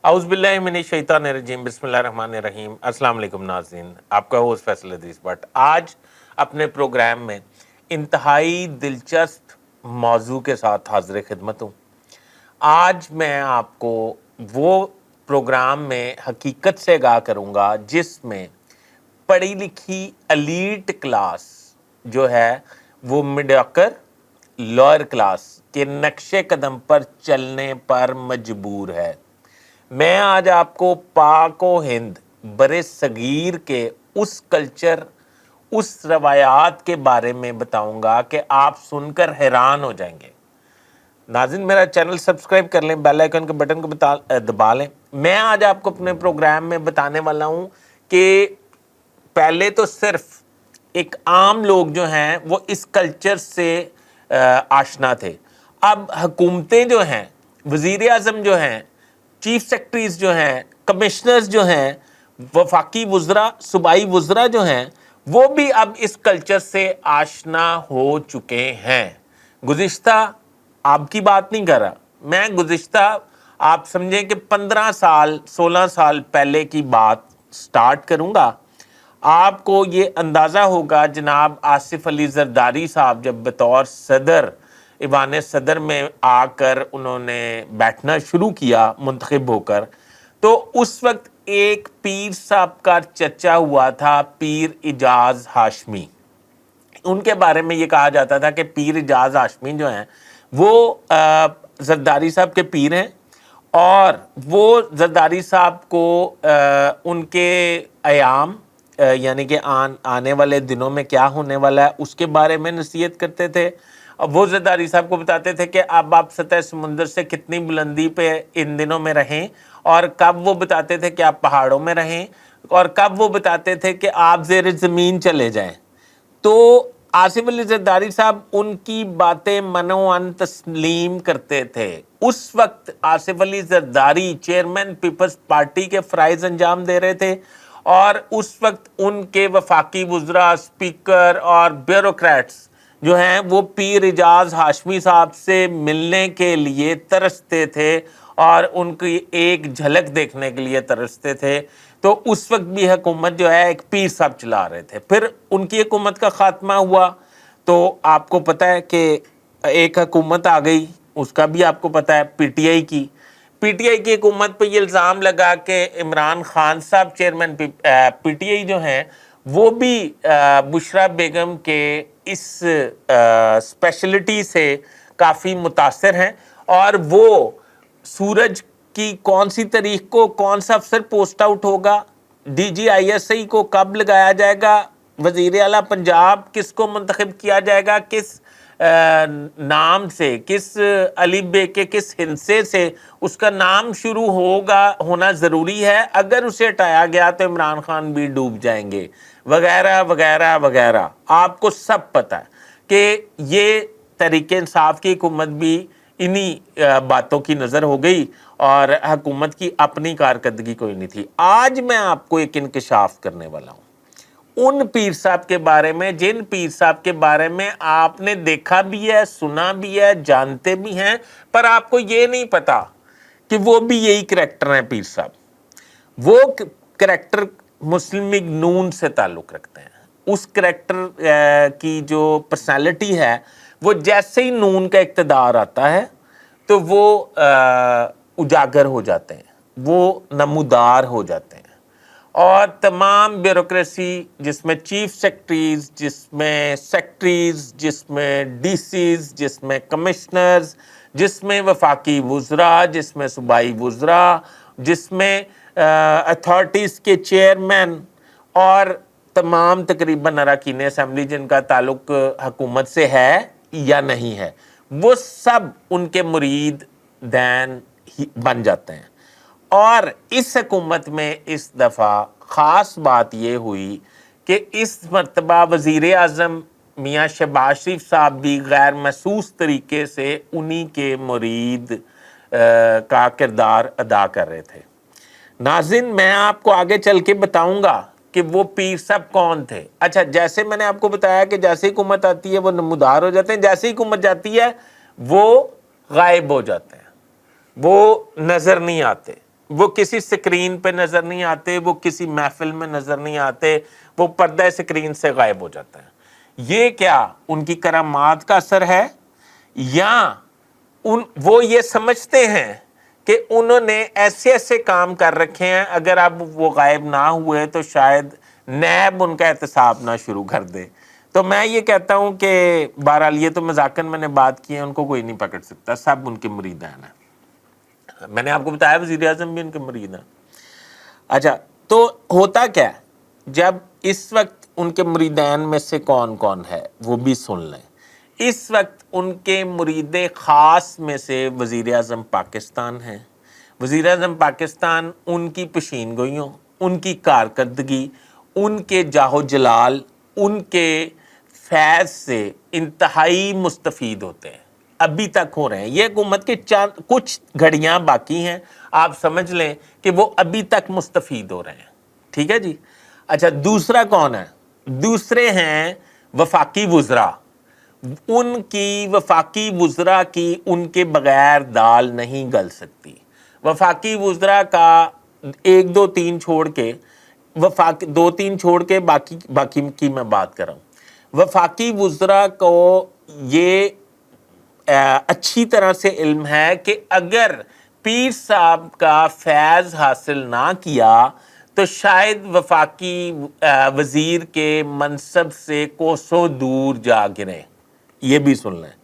اعوذ باللہ من الشیطان الرجیم بسم اللہ الرحمن الرحیم۔ السلام علیکم ناظرین، آپ کا ہوسٹ فیصل حدیث بٹ آج اپنے پروگرام میں انتہائی دلچسپ موضوع کے ساتھ حاضر خدمت ہوں۔ آج میں آپ کو وہ پروگرام میں حقیقت سے آگاہ کروں گا جس میں پڑھی لکھی ایلیٹ کلاس جو ہے وہ میڈیوکر لوئر کلاس کے نقش قدم پر چلنے پر مجبور ہے۔ میں آج آپ کو پاک و ہند بر صغیر کے اس کلچر، اس روایات کے بارے میں بتاؤں گا کہ آپ سن کر حیران ہو جائیں گے۔ ناظرین میرا چینل سبسکرائب کر لیں، بیل آئیکن کے بٹن کو دبا لیں۔ میں آج آپ کو اپنے پروگرام میں بتانے والا ہوں کہ پہلے تو صرف ایک عام لوگ جو ہیں وہ اس کلچر سے آشنا تھے، اب حکومتیں جو ہیں، وزیر اعظم جو ہیں، چیف سیکرٹریز جو ہیں، کمشنرز جو ہیں، وفاقی وزراء، صوبائی وزراء جو ہیں، وہ بھی اب اس کلچر سے آشنا ہو چکے ہیں۔ گزشتہ آپ کی بات نہیں کر رہا میں، گزشتہ آپ سمجھیں کہ 15 سال 16 سال پہلے کی بات سٹارٹ کروں گا۔ آپ کو یہ اندازہ ہوگا جناب آصف علی زرداری صاحب جب بطور صدر ایوان صدر میں آ کر انہوں نے بیٹھنا شروع کیا منتخب ہو کر، تو اس وقت ایک پیر صاحب کا چرچا ہوا تھا، پیر اجاز ہاشمی۔ ان کے بارے میں یہ کہا جاتا تھا کہ پیر اجاز ہاشمی جو ہیں وہ زرداری صاحب کے پیر ہیں، اور وہ زرداری صاحب کو ان کے ایام یعنی کہ آنے والے دنوں میں کیا ہونے والا ہے اس کے بارے میں نصیحت کرتے تھے۔ وہ زرداری صاحب کو بتاتے تھے کہ اب آپ سطح سمندر سے کتنی بلندی پہ ان دنوں میں رہیں، اور کب وہ بتاتے تھے کہ آپ پہاڑوں میں رہیں، اور کب وہ بتاتے تھے کہ آپ زیر زمین چلے جائیں۔ تو آصف علی زرداری صاحب ان کی باتیں منوان تسلیم کرتے تھے۔ اس وقت Asif Ali Zardari chairman Peoples party کے فرائض انجام دے رہے تھے، اور اس وقت ان کے وفاقی وزراء، اسپیکر اور بیوروکریٹس جو ہیں وہ پیر اجاز ہاشمی صاحب سے ملنے کے لیے ترستے تھے اور ان کی ایک جھلک دیکھنے کے لیے ترستے تھے۔ تو اس وقت بھی حکومت جو ہے ایک پیر صاحب چلا رہے تھے۔ پھر ان کی حکومت کا خاتمہ ہوا تو آپ کو پتہ ہے کہ ایک حکومت آ گئی، اس کا بھی آپ کو پتہ ہے، پی ٹی آئی کی حکومت پہ یہ الزام لگا کہ عمران خان صاحب چیئرمین پی ٹی آئی جو ہیں وہ بھی بشرا بیگم کے اس اسپیشلٹی سے کافی متاثر ہیں، اور وہ سورج کی کون سی تاریخ کو کون سا افسر پوسٹ آؤٹ ہوگا، D G I S I کو کب لگایا جائے گا، وزیر اعلیٰ پنجاب کس کو منتخب کیا جائے گا، کس نام سے، کس علی بے کے کس ہندسے سے اس کا نام شروع ہونا ضروری ہے، اگر اسے ہٹایا گیا تو عمران خان بھی ڈوب جائیں گے، وغیرہ وغیرہ وغیرہ۔ آپ کو سب پتہ ہے کہ یہ تحریک انصاف کی حکومت بھی انہی باتوں کی نظر ہو گئی، اور حکومت کی اپنی کارکردگی کوئی نہیں تھی۔ آج میں آپ کو ایک انکشاف کرنے والا ہوں ان پیر صاحب کے بارے میں، جن پیر صاحب کے بارے میں آپ نے دیکھا بھی ہے، سنا بھی ہے، جانتے بھی ہیں، پر آپ کو یہ نہیں پتا کہ وہ بھی یہی کریکٹر ہیں۔ پیر صاحب وہ کریکٹر مسلم لیگ نون سے تعلق رکھتے ہیں۔ اس کریکٹر کی جو پرسنالٹی ہے وہ جیسے ہی نون کا اقتدار آتا ہے تو وہ اجاگر ہو جاتے ہیں، وہ نمودار ہو جاتے ہیں، اور تمام بیوروکریسی جس میں چیف سیکرٹریز، جس میں سیکرٹریز، جس میں ڈی سیز، جس میں کمشنرز، جس میں وفاقی وزراء، جس میں صوبائی وزراء، جس میں اتھارٹیز کے چیئرمین، اور تمام تقریباً اراکین اسمبلی جن کا تعلق حکومت سے ہے یا نہیں ہے، وہ سب ان کے مرید دین بن جاتے ہیں۔ اور اس حکومت میں اس دفعہ خاص بات یہ ہوئی کہ اس مرتبہ وزیر اعظم میاں شہباز شریف صاحب بھی غیر محسوس طریقے سے انہی کے مرید کا کردار ادا کر رہے تھے۔ ناظرین میں آپ کو آگے چل کے بتاؤں گا کہ وہ پیر صاحب کون تھے۔ اچھا، جیسے میں نے آپ کو بتایا کہ جیسے حکومت آتی ہے وہ نمودار ہو جاتے ہیں، جیسے حکومت جاتی ہے وہ غائب ہو جاتے ہیں، وہ نظر نہیں آتے۔ وہ کسی سکرین پہ نظر نہیں آتے، وہ کسی محفل میں نظر نہیں آتے، وہ پردہ سکرین سے غائب ہو جاتا ہے۔ یہ کیا ان کی کرامات کا اثر ہے، یا وہ یہ سمجھتے ہیں کہ انہوں نے ایسے ایسے کام کر رکھے ہیں، اگر اب وہ غائب نہ ہوئے تو شاید نیب ان کا احتساب نہ شروع کر دے؟ تو میں یہ کہتا ہوں کہ بہرحال یہ تو مذاقاً میں نے بات کی ہے، ان کو کوئی نہیں پکڑ سکتا، سب ان کے مریدان ہیں۔ میں نے آپ کو بتایا وزیر اعظم بھی ان کے مرید ہیں۔ اچھا، تو ہوتا کیا ہے جب اس وقت ان کے مریدین میں سے کون کون ہے وہ بھی سن لیں۔ اس وقت ان کے مرید خاص میں سے وزیر اعظم پاکستان ہیں۔ وزیر اعظم پاکستان ان کی پیشین گوئیوں، ان کی کارکردگی، ان کے جاہ و جلال، ان کے فیض سے انتہائی مستفید ہوتے ہیں، ابھی تک ہو رہے ہیں۔ یہ حکومت کے کچھ گھڑیاں باقی ہیں، آپ سمجھ لیں کہ وہ ابھی تک مستفید ہو رہے ہیں، ٹھیک ہے جی۔ اچھا، دوسرا کون ہے؟ دوسرے ہیں وفاقی وزراء۔ ان کی وفاقی وزراء کی ان کے بغیر دال نہیں گل سکتی۔ وفاقی وزراء کا ایک دو تین چھوڑ کے دو تین چھوڑ کے باقی کی میں بات کر رہا ہوں۔ وفاقی وزراء کو یہ اچھی طرح سے علم ہے کہ اگر پیر صاحب کا فیض حاصل نہ کیا تو شاید وفاقی وزیر کے منصب سے کوسوں دور جا گریں، یہ بھی سن لیں۔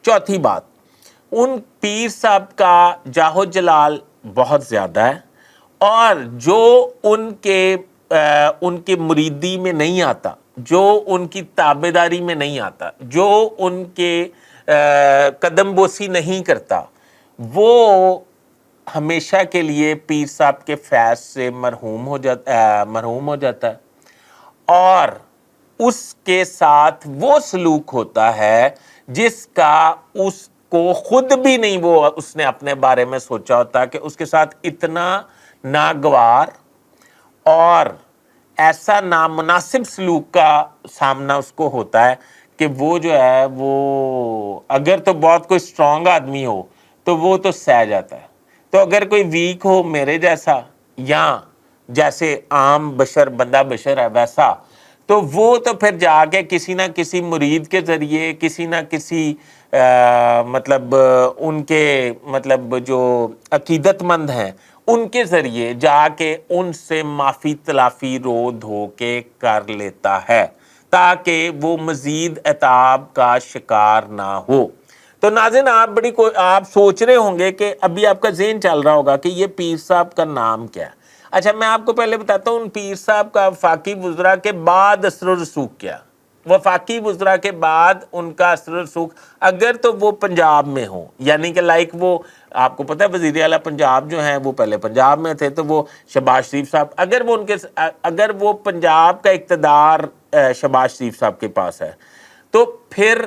چوتھی بات، ان پیر صاحب کا جاہ و جلال بہت زیادہ ہے، اور جو ان کے مریدی میں نہیں آتا، جو ان کی تابعداری میں نہیں آتا، جو ان کے قدم بوسی نہیں کرتا، وہ ہمیشہ کے لیے پیر صاحب کے فیض سے مرحوم ہو جاتا ہے، اور اس کے ساتھ وہ سلوک ہوتا ہے جس کا اس کو خود بھی نہیں اس نے اپنے بارے میں سوچا ہوتا، کہ اس کے ساتھ اتنا ناگوار اور ایسا نامناسب سلوک کا سامنا اس کو ہوتا ہے کہ وہ جو ہے وہ اگر تو بہت کوئی اسٹرانگ آدمی ہو تو وہ تو سہ جاتا ہے، تو اگر کوئی ویک ہو میرے جیسا یا جیسے عام بشر بندہ بشر ہے ویسا، تو وہ تو پھر جا کے کسی نہ کسی مرید کے ذریعے، کسی نہ کسی مطلب ان کے مطلب جو عقیدت مند ہیں ان کے ذریعے جا کے ان سے معافی تلافی رو دھو کے کر لیتا ہے، تاکہ وہ مزید عتاب کا شکار نہ ہو۔ تو ناظرین، آپ سوچ رہے ہوں گے کہ ابھی آپ کا ذہن چل رہا ہوگا کہ یہ پیر صاحب کا نام کیا ہے۔ اچھا، میں آپ کو پہلے بتاتا ہوں ان پیر صاحب کا وفاقی وزراء کے بعد اثر و رسوخ کیا۔ وفاقی وزراء کے بعد ان کا اثر و رسوخ، اگر تو وہ پنجاب میں ہوں، یعنی کہ وہ آپ کو پتہ ہے وزیر اعلیٰ پنجاب جو ہیں وہ پہلے پنجاب میں تھے، تو وہ شہباز شریف صاحب، اگر وہ پنجاب کا اقتدار شہباز شریف صاحب کے پاس ہے تو پھر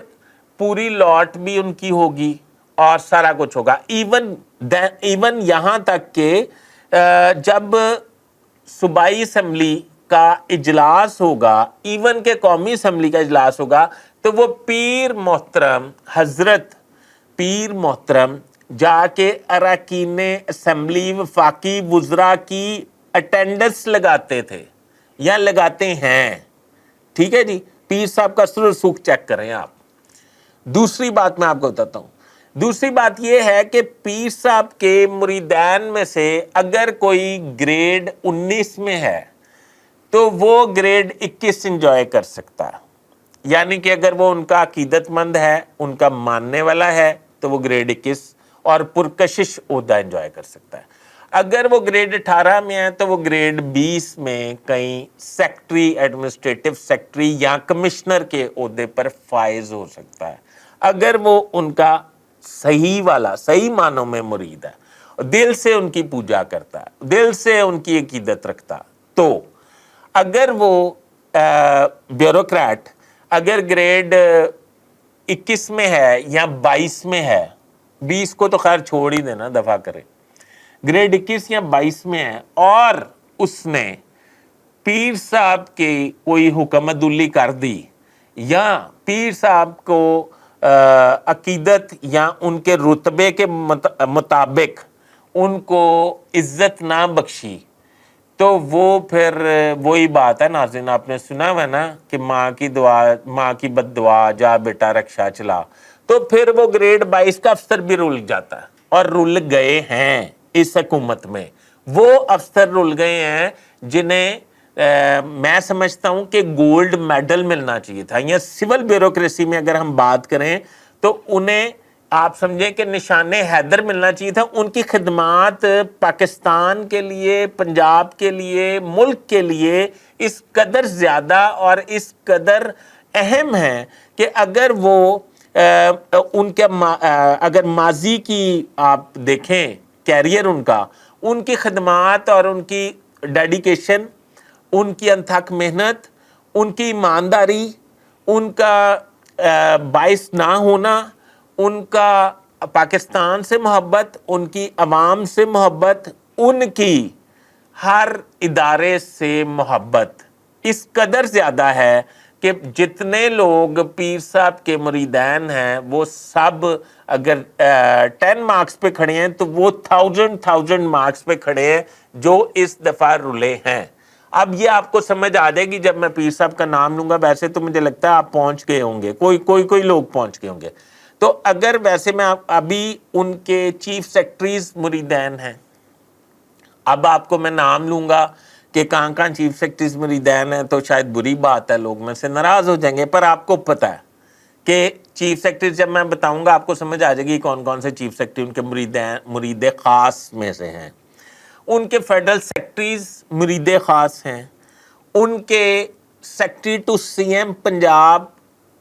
پوری لاٹ بھی ان کی ہوگی اور سارا کچھ ہوگا۔ ایون یہاں تک کہ جب صوبائی اسمبلی کا اجلاس ہوگا، ایون کہ قومی اسمبلی کا اجلاس ہوگا، تو وہ حضرت پیر محترم جا کے اراکین اسمبلی وفاقی وزراء کی اٹینڈنس لگاتے تھے یا لگاتے ہیں، ٹھیک ہے جی۔ پیر صاحب کا اثر و رسوخ چیک کریں آپ۔ دوسری بات میں آپ کو بتاتا ہوں، دوسری بات یہ ہے کہ پیر صاحب کے مریدین میں سے اگر کوئی گریڈ 19 میں ہے تو وہ گریڈ 21 انجوائے کر سکتا ہے، یعنی کہ اگر وہ ان کا عقیدت مند ہے، ان کا ماننے والا ہے، تو وہ گریڈ 21 اور پرکشش عہدہ انجوائے کر سکتا ہے۔ اگر وہ گریڈ 18 میں ہے تو وہ گریڈ 20 میں کہیں سیکٹری، ایڈمنسٹریٹو سیکٹری یا کمشنر کے عہدے پر فائز ہو سکتا ہے، اگر وہ ان کا صحیح معنوں میں مرید ہے، دل سے ان کی پوجا کرتا ہے، دل سے ان کی عقیدت رکھتا ہے۔ تو اگر وہ بیوروکریٹ اگر گریڈ 21 میں ہے یا 22 میں ہے، 20 کو تو خیر چھوڑ ہی دینا، دفع کرے، گریڈ 21 یا 22 میں ہے، اور اس نے پیر صاحب کی کوئی حکم عدولی کر دی یا پیر صاحب کو عقیدت یا ان کے رتبے کے مطابق ان کو عزت نہ بخشی تو وہ پھر وہی بات ہے ناظرین، آپ نے سنا ہوا نا کہ ماں کی دعا، ماں کی بد دعا، جا بیٹا رکشا چلا، تو پھر وہ گریڈ 22 کا افسر بھی رول جاتا ہے، اور رول گئے ہیں اس حکومت میں، وہ افسر رول گئے ہیں جنہیں میں سمجھتا ہوں کہ گولڈ میڈل ملنا چاہیے تھا، یا سول بیوروکریسی میں اگر ہم بات کریں تو انہیں آپ سمجھیں کہ نشان حیدر ملنا چاہیے تھا۔ ان کی خدمات پاکستان کے لیے، پنجاب کے لیے، ملک کے لیے اس قدر زیادہ اور اس قدر اہم ہیں کہ اگر وہ ان کے اگر ماضی کی آپ دیکھیں کیریئر ان کی خدمات اور ان کی ڈیڈیکیشن، ان کی انتھک محنت، ان کی ایمانداری، ان کا باعث نہ ہونا، ان کا پاکستان سے محبت، ان کی عوام سے محبت، ان کی ہر ادارے سے محبت اس قدر زیادہ ہے کہ جتنے لوگ پیر صاحب کے مریدین ہیں وہ سب اگر 10 مارکس پہ کھڑے ہیں تو وہ 1000 مارکس پہ کھڑے ہیں جو اس دفعہ رلے ہیں۔ اب یہ آپ کو سمجھ آ جائے گی جب میں پیر صاحب کا نام لوں گا، ویسے تو مجھے لگتا ہے آپ پہنچ گئے ہوں گے، کوئی لوگ پہنچ گئے ہوں گے۔ تو اگر ویسے میں ابھی ان کے چیف سیکٹریز مریدین ہیں، اب آپ کو میں نام لوں گا کہ کہاں چیف سیکٹریز مریدین ہیں تو شاید بری بات ہے، لوگ میں سے ناراض ہو جائیں گے، پر آپ کو پتہ ہے کہ چیف سیکٹریز جب میں بتاؤں گا آپ کو سمجھ آ جائے گی کون سے چیف سیکٹری ان کے مرید خاص میں سے ہیں۔ ان کے فیڈرل سیکٹریز مرید خاص ہیں، ان کے secretary to C M Punjab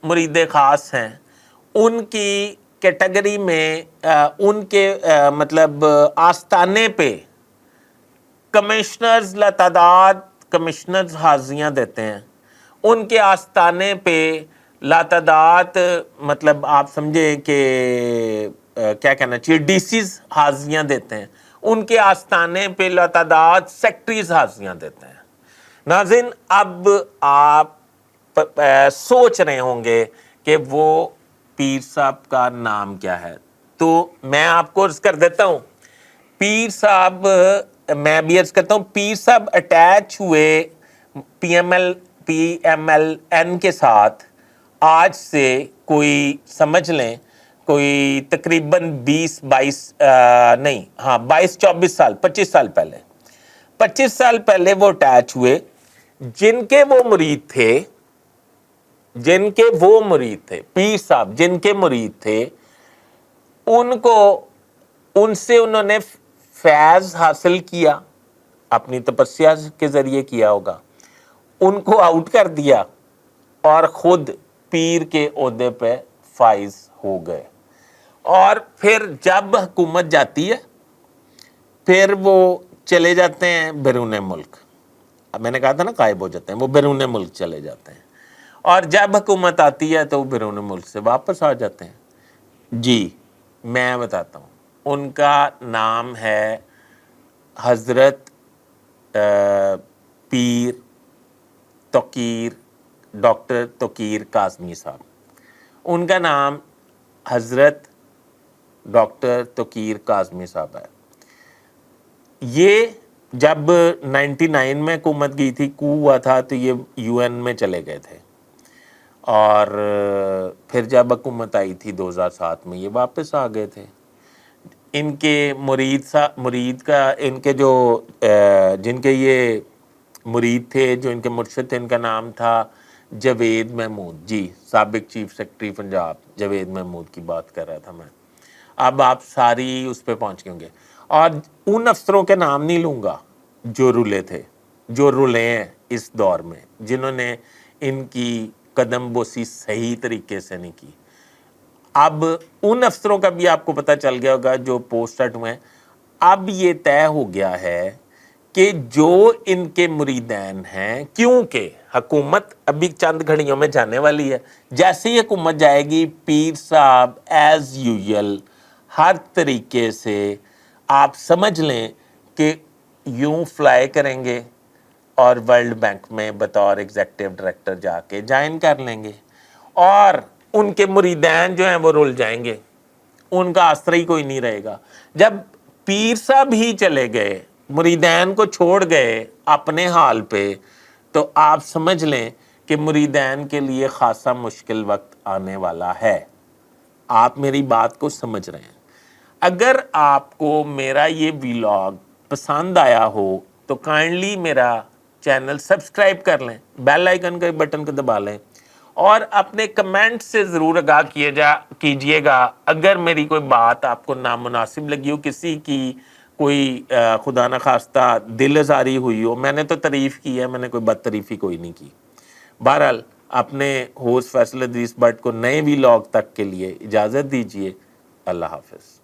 مرید خاص ہیں، ان کی کیٹیگری میں ان کے مطلب آستانے پہ کمشنرز لاتعداد کمشنرز حاضریاں دیتے ہیں، ان کے آستانے پہ لاتعداد مطلب آپ سمجھے کہ کیا کہنا چاہیے ڈی سیز حاضریاں دیتے ہیں، ان کے آستانے پہ لاتعداد سیکٹریز حاضریاں دیتے ہیں۔ ناظرین اب آپ سوچ رہے ہوں گے کہ وہ پیر صاحب کا نام کیا ہے، تو میں آپ کو عرض کر دیتا ہوں۔ پیر صاحب، میں بھی عرض کرتا ہوں، پیر صاحب اٹیچ ہوئے پی ایم ایل این کے ساتھ آج سے کوئی سمجھ لیں کوئی تقریباً 22 سال 25 سال پہلے 25 سال پہلے وہ اٹیچ ہوئے۔ جن کے وہ مرید تھے پیر صاحب جن کے مرید تھے، ان سے انہوں نے فیض حاصل کیا، اپنی تپسیا کے ذریعے کیا ہوگا، ان کو آؤٹ کر دیا اور خود پیر کے عہدے پہ فائز ہو گئے، اور پھر جب حکومت جاتی ہے پھر وہ چلے جاتے ہیں بیرون ملک۔ اب میں نے کہا تھا نا غائب ہو جاتے ہیں، وہ بیرون ملک چلے جاتے ہیں، اور جب حکومت آتی ہے تو وہ بیرون ملک سے واپس آ جاتے ہیں۔ جی میں بتاتا ہوں، ان کا نام ہے حضرت پیر توقیر ڈاکٹر توقیر کاظمی صاحب۔ ان کا نام حضرت ڈاکٹر توقیر کاظمی صاحب ہے۔ یہ جب 99 میں حکومت گئی تھی، کو ہوا تھا، تو یہ یو این میں چلے گئے تھے، اور پھر جب حکومت آئی تھی 2007 میں یہ واپس آ گئے تھے۔ ان کے مرید کا ان کے جو جن کے یہ مرید تھے، جو ان کے مرشد تھے، ان کا نام تھا جاوید محمود۔ جی سابق چیف سیکرٹری پنجاب جاوید محمود کی بات کر رہا تھا میں۔ اب آپ ساری اس پہ پہنچ گئے ہوں گے، اور ان افسروں کے نام نہیں لوں گا جو رولے تھے، جو رولے ہیں اس دور میں، جنہوں نے ان کی قدم بوسی صحیح طریقے سے نہیں کی۔ اب ان افسروں کا بھی آپ کو پتہ چل گیا ہوگا جو پوسٹ ہوئے ہیں۔ اب یہ طے ہو گیا ہے کہ جو ان کے مریدین ہیں، کیونکہ حکومت ابھی چند گھڑیوں میں جانے والی ہے، جیسے ہی حکومت جائے گی پیر صاحب ایز یوزول ہر طریقے سے آپ سمجھ لیں کہ یوں فلائی کریں گے اور ورلڈ بینک میں بطور ایگزیکٹو ڈائریکٹر جا کے جوائن کر لیں گے، اور ان کے مریدین جو ہیں وہ رول جائیں گے، ان کا آسرا ہی کوئی نہیں رہے گا۔ جب پیر صاحب ہی چلے گئے، مریدین کو چھوڑ گئے اپنے حال پہ، تو آپ سمجھ لیں کہ مریدین کے لیے خاصا مشکل وقت آنے والا ہے۔ آپ میری بات کو سمجھ رہے ہیں؟ اگر آپ کو میرا یہ ویلاگ پسند آیا ہو تو کائنڈلی میرا چینل سبسکرائب کر لیں، بیل آئیکن کے بٹن کو دبا لیں، اور اپنے کمنٹ سے ضرور آگاہ کیجئے گا اگر میری کوئی بات آپ کو نامناسب لگی ہو، کسی کی کوئی خدا نخواستہ دل آزاری ہوئی ہو۔ میں نے تو تعریف کی ہے، میں نے کوئی بد تعریفی کوئی نہیں کی۔ بہرحال اپنے ہوسٹ فیصل ادریس بٹ کو نئے ویلاگ تک کے لیے اجازت دیجیے۔ اللہ حافظ۔